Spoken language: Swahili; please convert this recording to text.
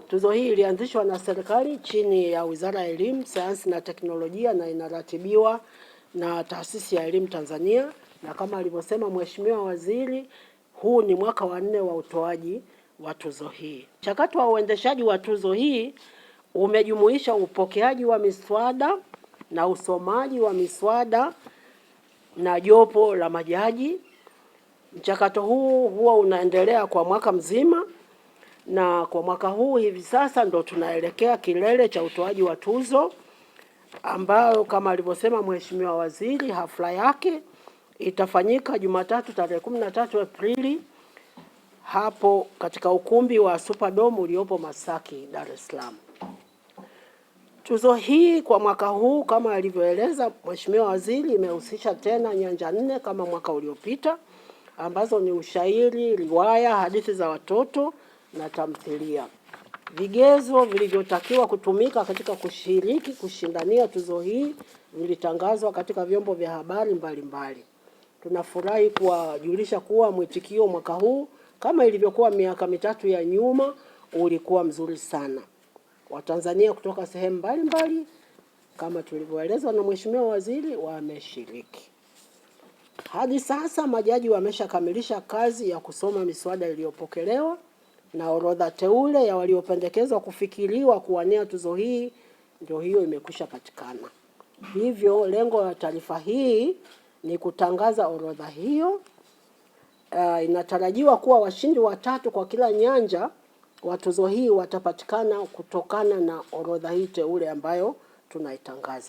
Tuzo hii ilianzishwa na serikali chini ya Wizara ya Elimu, Sayansi na Teknolojia na inaratibiwa na Taasisi ya Elimu Tanzania, na kama alivyosema Mheshimiwa Waziri, huu ni mwaka wa 4 wa utoaji wa tuzo hii. Mchakato wa uendeshaji wa tuzo hii umejumuisha upokeaji wa miswada na usomaji wa miswada na jopo la majaji. Mchakato huu huwa unaendelea kwa mwaka mzima, na kwa mwaka huu hivi sasa ndo tunaelekea kilele cha utoaji wa tuzo, ambayo kama alivyosema Mheshimiwa Waziri, hafla yake itafanyika Jumatatu tarehe 13 Aprili hapo katika ukumbi wa Superdome uliopo Masaki, Dar es Salaam. Tuzo hii kwa mwaka huu kama alivyoeleza Mheshimiwa Waziri imehusisha tena nyanja 4 kama mwaka uliopita, ambazo ni ushairi, riwaya, hadithi za watoto na tamthilia. Vigezo vilivyotakiwa kutumika katika kushindania tuzo hii vilitangazwa katika vyombo vya habari mbalimbali. Tunafurahi kuwajulisha kuwa mwitikio mwaka huu kama ilivyokuwa miaka mitatu ya nyuma ulikuwa mzuri sana. Watanzania kutoka sehemu mbalimbali kama tulivyoelezwa na Mheshimiwa Waziri wameshiriki. Hadi sasa majaji wameshakamilisha kazi ya kusoma miswada iliyopokelewa na orodha teule ya waliopendekezwa kufikiriwa kuwania tuzo hii ndio hiyo imekwisha patikana. Hivyo lengo la taarifa hii ni kutangaza orodha hiyo. Inatarajiwa kuwa washindi 3 kwa kila nyanja wa tuzo hii watapatikana kutokana na orodha hii teule ambayo tunaitangaza.